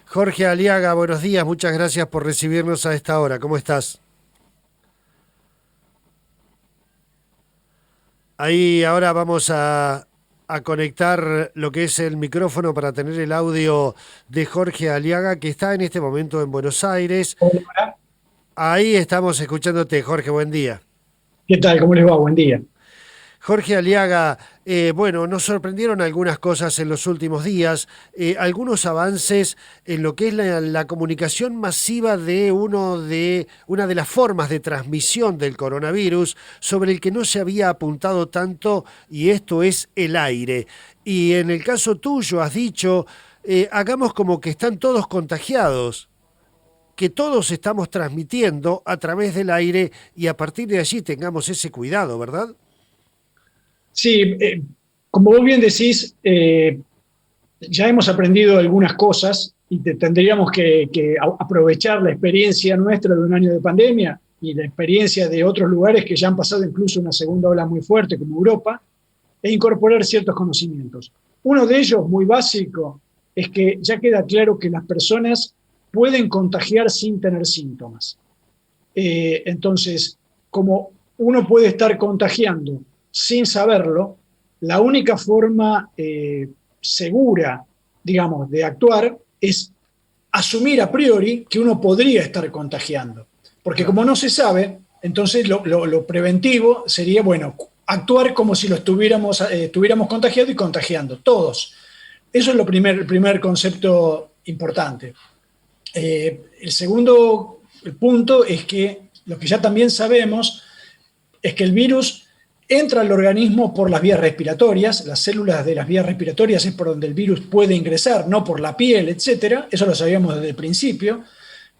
Jorge Aliaga, buenos días, muchas gracias por recibirnos a esta hora. ¿Cómo estás? Ahí ahora vamos a conectar lo que es el micrófono para tener el audio de Jorge Aliaga, que está en este momento en Buenos Aires. Hola, Ahí estamos escuchándote, Jorge, buen día. ¿qué tal? ¿Cómo les va? Buen día. Jorge Aliaga, bueno, nos sorprendieron algunas cosas en los últimos días, algunos avances en lo que es la comunicación masiva de una de las formas de transmisión del coronavirus, sobre el que no se había apuntado tanto, y esto es el aire. Y en el caso tuyo has dicho, hagamos como que están todos contagiados, que todos estamos transmitiendo a través del aire y a partir de allí tengamos ese cuidado, ¿verdad? Sí, como vos bien decís, ya hemos aprendido algunas cosas y tendríamos que aprovechar la experiencia nuestra de un año de pandemia y la experiencia de otros lugares que ya han pasado incluso una segunda ola muy fuerte, como Europa, e incorporar ciertos conocimientos. Uno de ellos, muy básico, es que ya queda claro que las personas pueden contagiar sin tener síntomas. Entonces, como uno puede estar contagiando sin saberlo, la única forma segura, digamos, de actuar es asumir a priori que uno podría estar contagiando. Porque como Claro. no se sabe, entonces lo preventivo sería, bueno, actuar como si lo estuviéramos contagiado y contagiando, todos. Eso es el primer concepto importante. El segundo punto es que lo que ya también sabemos es que el virus entra al organismo por las vías respiratorias, las células de las vías respiratorias es por donde el virus puede ingresar, no por la piel, etcétera. Eso lo sabíamos desde el principio,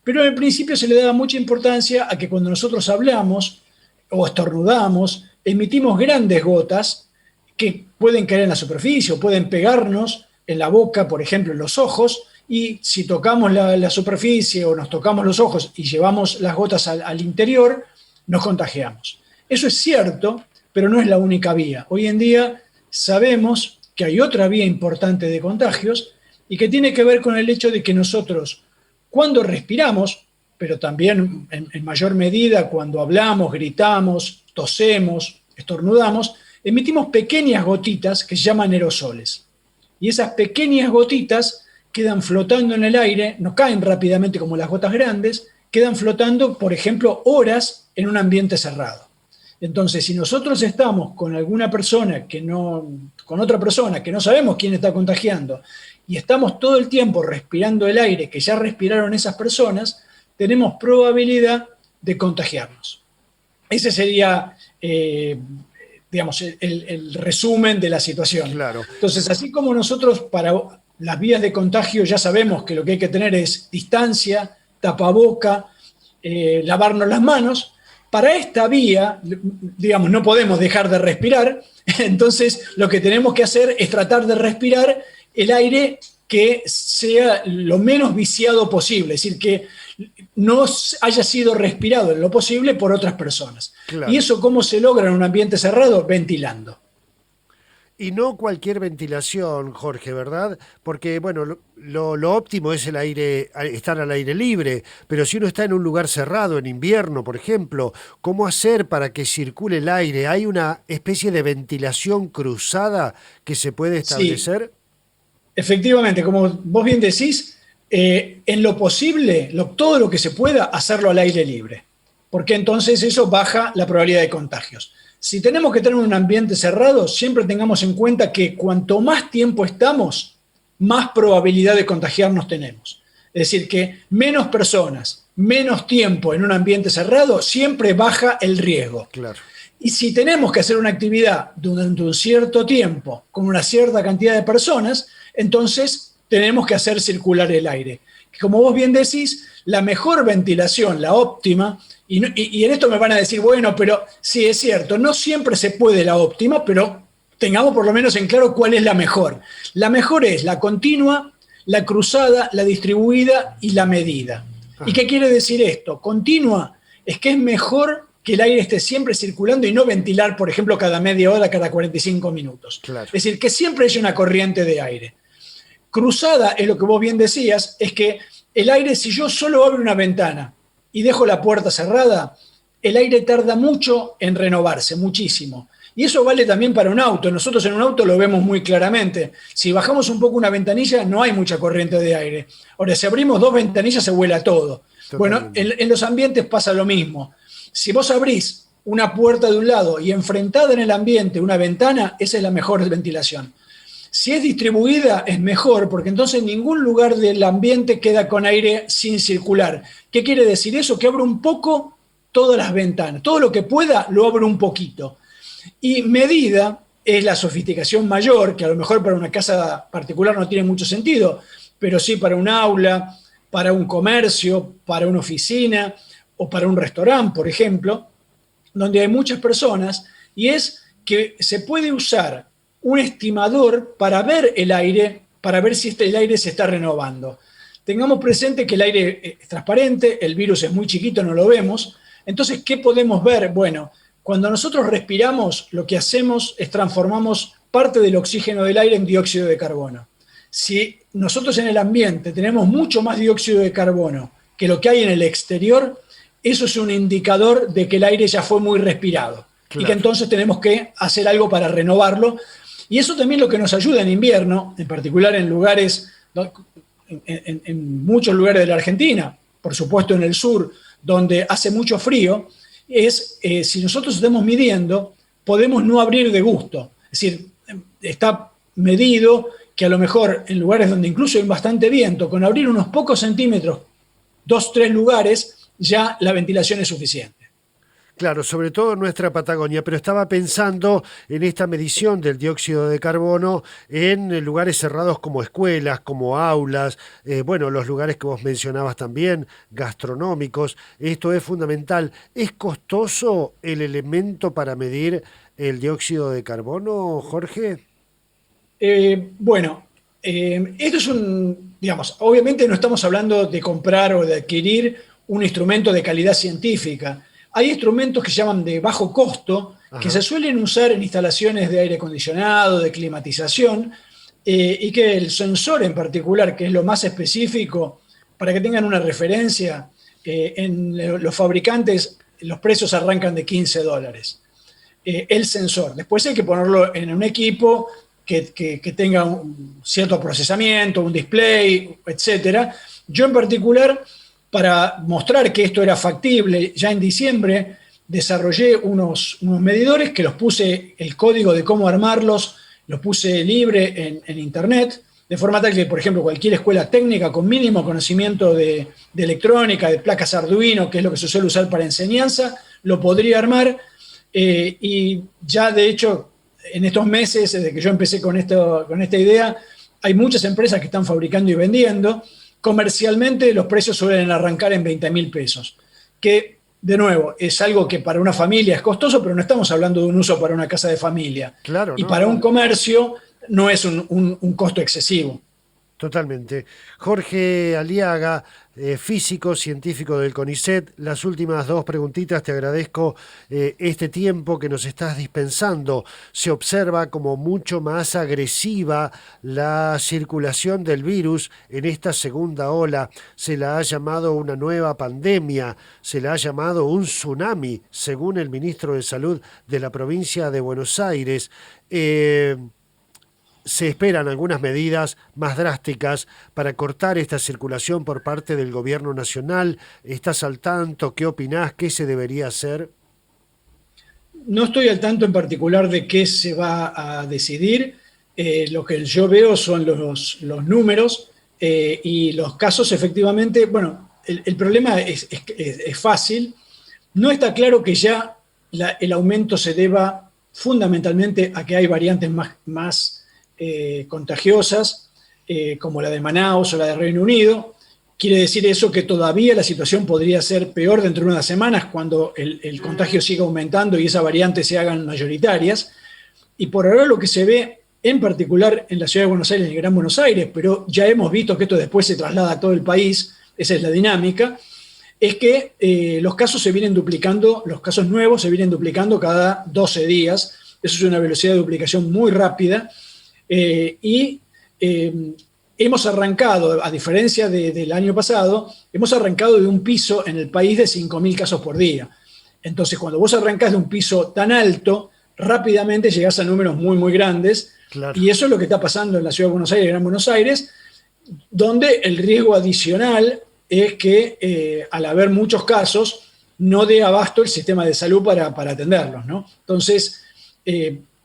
pero en el principio se le daba mucha importancia a que cuando nosotros hablamos o estornudamos, emitimos grandes gotas que pueden caer en la superficie o pueden pegarnos en la boca, por ejemplo, en los ojos, y si tocamos la superficie o nos tocamos los ojos y llevamos las gotas al interior, nos contagiamos. Eso es cierto, pero no es la única vía. Hoy en día sabemos que hay otra vía importante de contagios y que tiene que ver con el hecho de que nosotros, cuando respiramos, pero también en mayor medida cuando hablamos, gritamos, tosemos, estornudamos, emitimos pequeñas gotitas que se llaman aerosoles. Y esas pequeñas gotitas quedan flotando en el aire, no caen rápidamente como las gotas grandes, quedan flotando, por ejemplo, horas en un ambiente cerrado. Entonces, si nosotros estamos con alguna persona con otra persona que no sabemos quién está contagiando y estamos todo el tiempo respirando el aire que ya respiraron esas personas, tenemos probabilidad de contagiarnos. Ese sería, digamos, el resumen de la situación. Claro. Entonces, así como nosotros para las vías de contagio ya sabemos que lo que hay que tener es distancia, tapaboca, lavarnos las manos, para esta vía, digamos, no podemos dejar de respirar, entonces lo que tenemos que hacer es tratar de respirar el aire que sea lo menos viciado posible, es decir, que no haya sido respirado en lo posible por otras personas. ¿Y Claro. eso cómo se logra en un ambiente cerrado? Ventilando. Y no cualquier ventilación, Jorge, ¿verdad? Porque, bueno, lo óptimo es el aire, estar al aire libre, pero si uno está en un lugar cerrado, en invierno, por ejemplo, ¿cómo hacer para que circule el aire? ¿Hay una especie de ventilación cruzada que se puede Sí, establecer? efectivamente, como vos bien decís, en lo posible, todo lo que se pueda, hacerlo al aire libre, porque entonces eso baja la probabilidad de contagios. Si tenemos que tener un ambiente cerrado, siempre tengamos en cuenta que cuanto más tiempo estamos, más probabilidad de contagiarnos tenemos. Es decir, que menos personas, menos tiempo en un ambiente cerrado, siempre baja el riesgo. Claro. Y si tenemos que hacer una actividad durante un cierto tiempo con una cierta cantidad de personas, entonces tenemos que hacer circular el aire. Como vos bien decís, la mejor ventilación, la óptima, y en esto me van a decir, bueno, pero sí es cierto, no siempre se puede la óptima, pero tengamos por lo menos en claro cuál es la mejor. La mejor es la continua, la cruzada, la distribuida y la medida. ¿Y Ajá. qué quiere decir esto? Continua es que es mejor que el aire esté siempre circulando y no ventilar, por ejemplo, cada media hora, cada 45 minutos. Claro. Es decir, que siempre haya una corriente de aire. Cruzada es lo que vos bien decías, es que el aire, si yo solo abro una ventana y dejo la puerta cerrada, el aire tarda mucho en renovarse, muchísimo. Y eso vale también para un auto. Nosotros en un auto lo vemos muy claramente. Si bajamos un poco una ventanilla, no hay mucha corriente de aire. Ahora, si abrimos 2 ventanillas, se vuela todo. Bueno, en los ambientes pasa lo mismo. Si vos abrís una puerta de un lado y enfrentada en el ambiente una ventana, esa es la mejor ventilación. Si es distribuida, es mejor, porque entonces ningún lugar del ambiente queda con aire sin circular. ¿Qué quiere decir eso? Que abro un poco todas las ventanas. Todo lo que pueda, lo abro un poquito. Y medida es la sofisticación mayor, que a lo mejor para una casa particular no tiene mucho sentido, pero sí para un aula, para un comercio, para una oficina o para un restaurante, por ejemplo, donde hay muchas personas, y es que se puede usar un estimador para ver el aire, para ver si el aire se está renovando. Tengamos presente que el aire es transparente, el virus es muy chiquito, no lo vemos. Entonces, ¿qué podemos ver? Bueno, cuando nosotros respiramos, lo que hacemos es transformamos parte del oxígeno del aire en dióxido de carbono. Si nosotros en el ambiente tenemos mucho más dióxido de carbono que lo que hay en el exterior, eso es un indicador de que el aire ya fue muy respirado. Claro. Y que entonces tenemos que hacer algo para renovarlo. Y eso también lo que nos ayuda en invierno, en particular en lugares, en muchos lugares de la Argentina, por supuesto en el sur, donde hace mucho frío, es si nosotros estamos midiendo, podemos no abrir de gusto. Es decir, está medido que a lo mejor en lugares donde incluso hay bastante viento, con abrir unos pocos centímetros, 2, 3 lugares, ya la ventilación es suficiente. Claro, sobre todo en nuestra Patagonia, pero estaba pensando en esta medición del dióxido de carbono en lugares cerrados como escuelas, como aulas, bueno, los lugares que vos mencionabas también, gastronómicos. Esto es fundamental. ¿Es costoso el elemento para medir el dióxido de carbono, Jorge? Bueno, esto es digamos, obviamente no estamos hablando de comprar o de adquirir un instrumento de calidad científica. Hay instrumentos que se llaman de bajo costo, ajá, que se suelen usar en instalaciones de aire acondicionado, de climatización, y que el sensor en particular, que es lo más específico, para que tengan una referencia, en los fabricantes los precios arrancan de $15. El sensor. Después hay que ponerlo en un equipo que tenga un cierto procesamiento, un display, etc. Yo en particular, para mostrar que esto era factible, ya en diciembre desarrollé unos medidores que los puse, el código de cómo armarlos, los puse libre en internet, de forma tal que, por ejemplo, cualquier escuela técnica con mínimo conocimiento de electrónica, de placas Arduino, que es lo que se suele usar para enseñanza, lo podría armar, y ya de hecho, en estos meses, desde que yo empecé con esta idea, hay muchas empresas que están fabricando y vendiendo. Comercialmente los precios suelen arrancar en 20.000 pesos, que de nuevo es algo que para una familia es costoso, pero no estamos hablando de un uso para una casa de familia. Claro, y no, para un comercio no es un costo excesivo. Totalmente. Jorge Aliaga, físico, científico del CONICET, las últimas 2 preguntitas, te agradezco este tiempo que nos estás dispensando. Se observa como mucho más agresiva la circulación del virus en esta segunda ola. Se la ha llamado una nueva pandemia, se la ha llamado un tsunami, según el ministro de Salud de la provincia de Buenos Aires. Se esperan algunas medidas más drásticas para cortar esta circulación por parte del gobierno nacional. ¿Estás al tanto? ¿Qué opinás? ¿Qué se debería hacer? No estoy al tanto en particular de qué se va a decidir. Lo que yo veo son los números y los casos efectivamente. Bueno, el problema es fácil. No está claro que ya el aumento se deba fundamentalmente a que hay variantes más contagiosas, como la de Manaus o la de Reino Unido. Quiere decir eso que todavía la situación podría ser peor dentro de unas semanas cuando el contagio siga aumentando y esas variantes se hagan mayoritarias. Y por ahora lo que se ve, en particular en la ciudad de Buenos Aires, en el Gran Buenos Aires, pero ya hemos visto que esto después se traslada a todo el país, esa es la dinámica, es que los casos se vienen duplicando, los casos nuevos se vienen duplicando cada 12 días. Eso es una velocidad de duplicación muy rápida. hemos arrancado, a diferencia del año pasado, hemos arrancado de un piso en el país de 5.000 casos por día. Entonces, cuando vos arrancás de un piso tan alto, rápidamente llegás a números muy, muy grandes. Claro. Y eso es lo que está pasando en la Ciudad de Buenos Aires, Gran Buenos Aires, donde el riesgo adicional es que al haber muchos casos, no dé abasto el sistema de salud para atenderlos, ¿no? Entonces,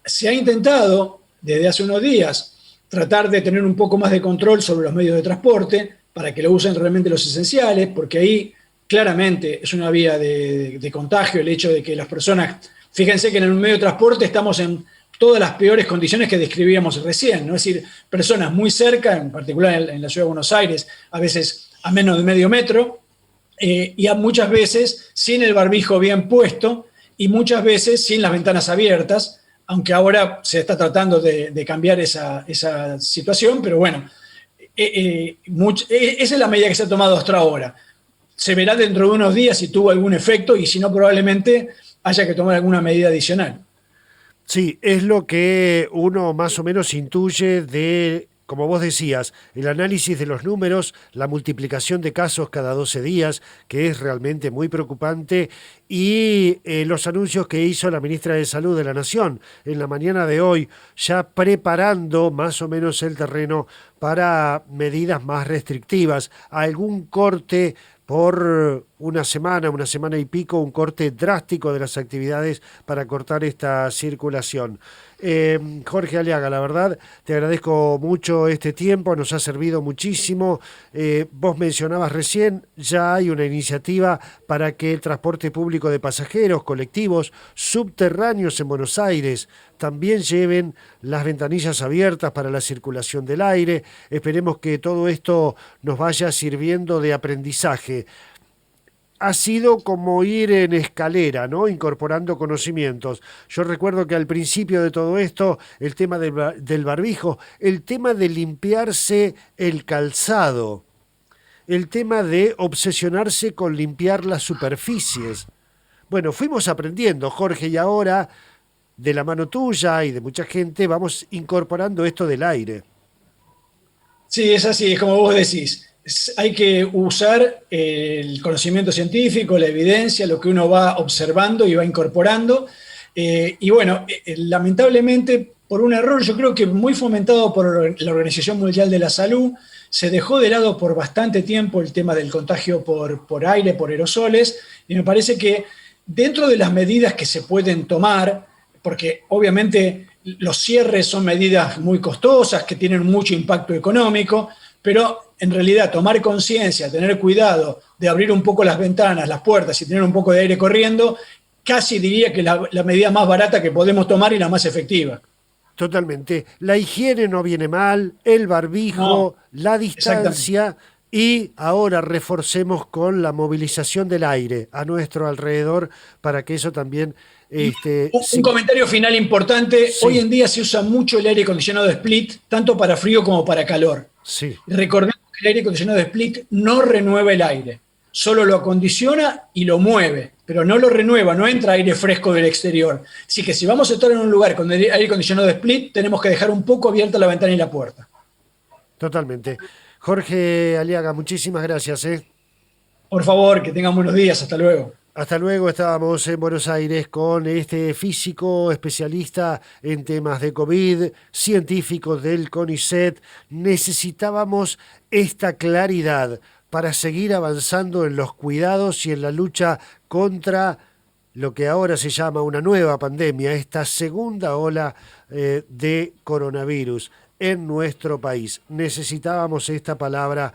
se ha intentado desde hace unos días tratar de tener un poco más de control sobre los medios de transporte para que lo usen realmente los esenciales, porque ahí claramente es una vía de contagio el hecho de que las personas, fíjense que en el medio de transporte estamos en todas las peores condiciones que describíamos recién, ¿no? Es decir, personas muy cerca, en particular en la Ciudad de Buenos Aires, a veces a menos de medio metro, y muchas veces sin el barbijo bien puesto y muchas veces sin las ventanas abiertas, aunque ahora se está tratando de cambiar esa situación, pero bueno, esa es la medida que se ha tomado hasta ahora. Se verá dentro de unos días si tuvo algún efecto y si no, probablemente haya que tomar alguna medida adicional. Sí, es lo que uno más o menos intuye de, como vos decías, el análisis de los números, la multiplicación de casos cada 12 días, que es realmente muy preocupante, y los anuncios que hizo la ministra de Salud de la Nación en la mañana de hoy, ya preparando más o menos el terreno para medidas más restrictivas, algún corte por una semana y pico, un corte drástico de las actividades para cortar esta circulación. Jorge Aliaga, la verdad, te agradezco mucho este tiempo, nos ha servido muchísimo. Vos mencionabas recién, ya hay una iniciativa para que el transporte público de pasajeros, colectivos, subterráneos en Buenos Aires, también lleven las ventanillas abiertas para la circulación del aire. Esperemos que todo esto nos vaya sirviendo de aprendizaje. Ha sido como ir en escalera, ¿no? Incorporando conocimientos. Yo recuerdo que al principio de todo esto, el tema del barbijo, el tema de limpiarse el calzado, el tema de obsesionarse con limpiar las superficies. Bueno, fuimos aprendiendo, Jorge, y ahora, de la mano tuya y de mucha gente, vamos incorporando esto del aire. Sí, es así, es como vos decís. Hay que usar el conocimiento científico, la evidencia, lo que uno va observando y va incorporando. Y bueno, lamentablemente, por un error, yo creo que muy fomentado por la Organización Mundial de la Salud, se dejó de lado por bastante tiempo el tema del contagio por aire, por aerosoles, y me parece que dentro de las medidas que se pueden tomar, porque obviamente los cierres son medidas muy costosas, que tienen mucho impacto económico, pero en realidad tomar conciencia, tener cuidado de abrir un poco las ventanas, las puertas y tener un poco de aire corriendo, casi diría que la medida más barata que podemos tomar y la más efectiva. Totalmente. La higiene no viene mal, el No, barbijo, la exactamente. distancia y ahora reforcemos con la movilización del aire a nuestro alrededor para que eso también, Y un sí, comentario final importante. Hoy sí, en día se usa mucho el aire acondicionado de split, tanto para frío como para calor. sí, Recordemos que el aire acondicionado de split no renueva el aire, solo lo acondiciona y lo mueve, pero no lo renueva, no entra aire fresco del exterior. Así que si vamos a estar en un lugar con aire acondicionado de split, tenemos que dejar un poco abierta la ventana y la puerta. totalmente. Jorge Aliaga, muchísimas gracias, ¿eh? Por favor, que tengan buenos días. Hasta luego. Hasta luego, estábamos en Buenos Aires con este físico especialista en temas de COVID, científico del CONICET. Necesitábamos esta claridad para seguir avanzando en los cuidados y en la lucha contra lo que ahora se llama una nueva pandemia, esta segunda ola de coronavirus en nuestro país. Necesitábamos esta palabra